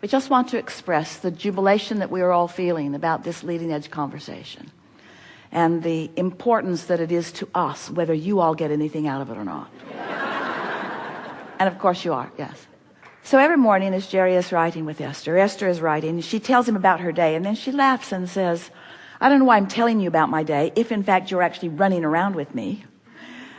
we just want to express the jubilation that we are all feeling about this leading edge conversation and the importance that it is to us, whether you all get anything out of it or not. And of course you are, yes. So every morning as Jerry is writing with Esther, Esther is writing, she tells him about her day, and then she laughs and says, I don't know why I'm telling you about my day, if in fact you're actually running around with me,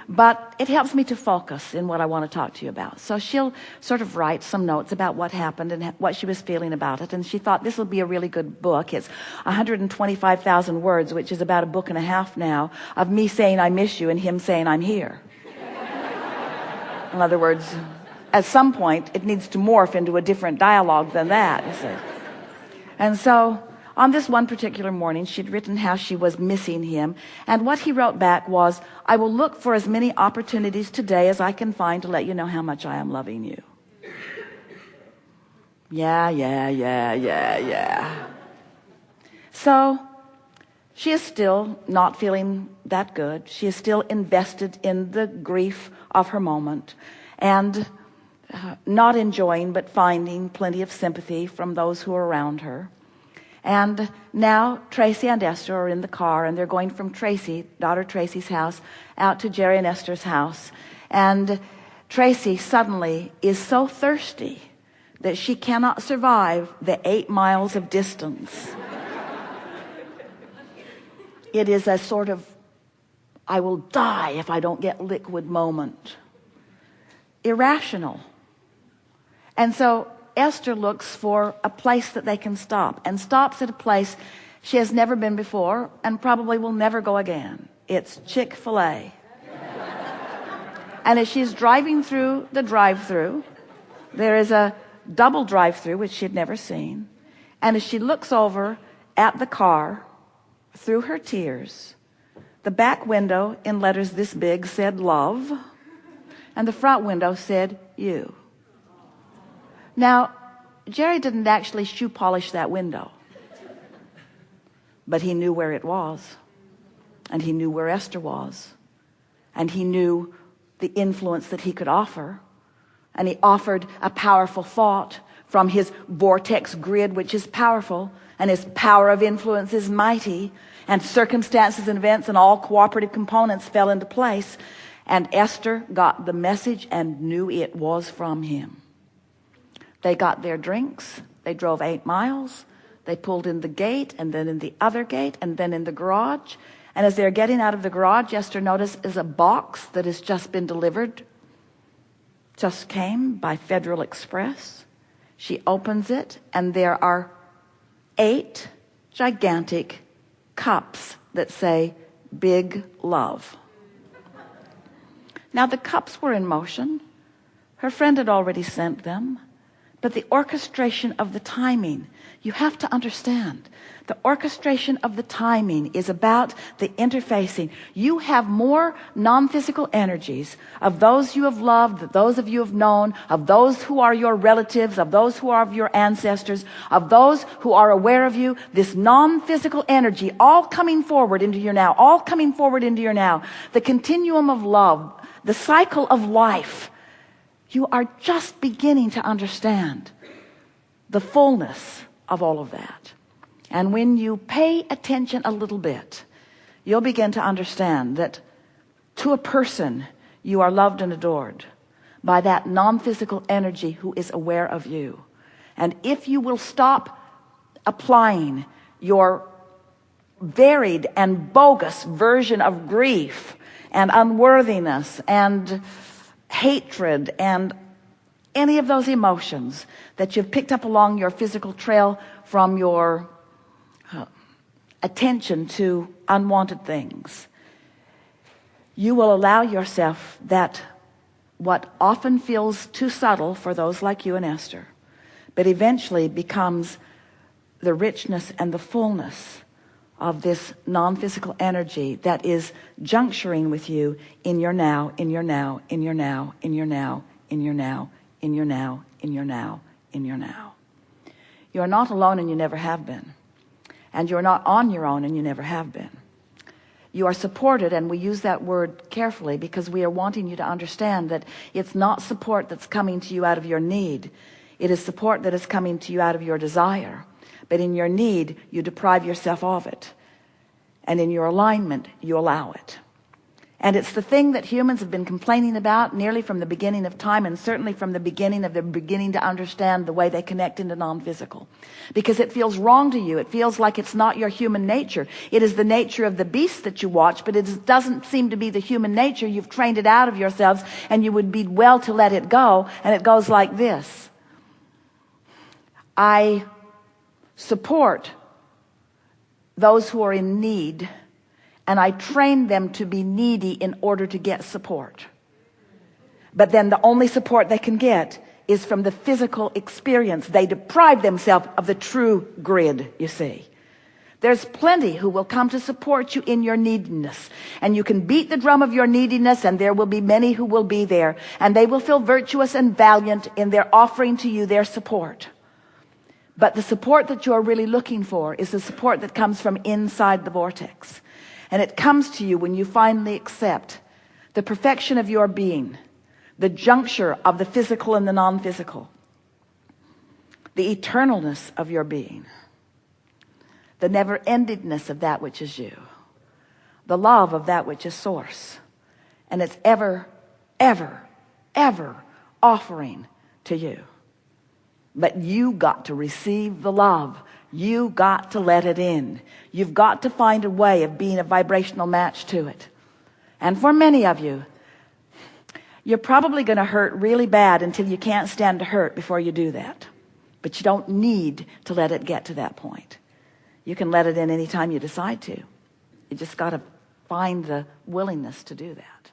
but it helps me to focus in what I want to talk to you about. So she'll sort of write some notes about what happened and what she was feeling about it, and she thought this will be a really good book. It's 125,000 words, which is about a book and a half now, of me saying I miss you and him saying I'm here. In other words, at some point it needs to morph into a different dialogue than that, you see. And so on this one particular morning, she'd written how she was missing him, and what he wrote back was, I will look for as many opportunities today as I can find to let you know how much I am loving you. Yeah. So she is still not feeling that good. She is still invested in the grief of her moment, and not enjoying but finding plenty of sympathy from those who are around her. And now Tracy and Esther are in the car, and they're going from daughter Tracy's house out to Jerry and Esther's house. And Tracy suddenly is so thirsty that she cannot survive the 8 miles of distance. It is a sort of, I will die if I don't get liquid moment. Irrational. And so Esther looks for a place that they can stop, and stops at a place she has never been before and probably will never go again. It's Chick-Fil-A. And as she's driving through the drive-thru, there is a double drive-thru which she had never seen. And as she looks over at the car, through her tears, the back window in letters this big said love, and the front window said you. Now, Jerry didn't actually shoe polish that window, but he knew where it was, and he knew where Esther was, and he knew the influence that he could offer, and he offered a powerful thought from his vortex grid, which is powerful, and his power of influence is mighty, and circumstances and events and all cooperative components fell into place, and Esther got the message and knew it was from him. They got their drinks, they drove 8 miles, they pulled in the gate, and then in the other gate, and then in the garage. And as they're getting out of the garage, Esther notices a box that has just been delivered, just came by Federal Express. She opens it, and there are 8 gigantic cups that say, Big Love. Now the cups were in motion. Her friend had already sent them. But the orchestration of the timing, you have to understand, the orchestration of the timing is about the interfacing. You have more non-physical energies of those you have loved, those of you have known, of those who are your relatives, of those who are of your ancestors, of those who are aware of you, this non-physical energy all coming forward into your now, all coming forward into your now. The continuum of love, the cycle of life. You are just beginning to understand the fullness of all of that. And when you pay attention a little bit, you'll begin to understand that to a person, you are loved and adored by that non-physical energy who is aware of you. And if you will stop applying your varied and bogus version of grief and unworthiness and hatred and any of those emotions that you've picked up along your physical trail from your attention to unwanted things, you will allow yourself that what often feels too subtle for those like you and Esther, but eventually becomes the richness and the fullness of this non-physical energy that is juncturing with you in your now, in your now, in your now, in your now, in your now, in your now, in your now, in your now. You are not alone, and you never have been. And you're not on your own, and you never have been. You are supported, and we use that word carefully because we are wanting you to understand that it's not support that's coming to you out of your need. It is support that is coming to you out of your desire, but in your need, you deprive yourself of it. And in your alignment, you allow it. And it's the thing that humans have been complaining about nearly from the beginning of time, and certainly from the beginning of their beginning to understand the way they connect into non-physical. Because it feels wrong to you. It feels like it's not your human nature. It is the nature of the beast that you watch, but it doesn't seem to be the human nature. You've trained it out of yourselves, and you would be well to let it go. And it goes like this. I support those who are in need, and I train them to be needy in order to get support. But then the only support they can get is from the physical experience. They deprive themselves of the true grid, you see. There's plenty who will come to support you in your neediness, and you can beat the drum of your neediness, and there will be many who will be there, and they will feel virtuous and valiant in their offering to you their support. But the support that you're really looking for is the support that comes from inside the vortex. And it comes to you when you finally accept the perfection of your being, the juncture of the physical and the non-physical, the eternalness of your being, the never-endedness of that which is you, the love of that which is source. And it's ever, ever, ever offering to you. But you got to receive the love. You got to let it in. You've got to find a way of being a vibrational match to it. And for many of you, you're probably going to hurt really bad until you can't stand to hurt before you do that. But you don't need to let it get to that point. You can let it in anytime you decide to. You just got to find the willingness to do that.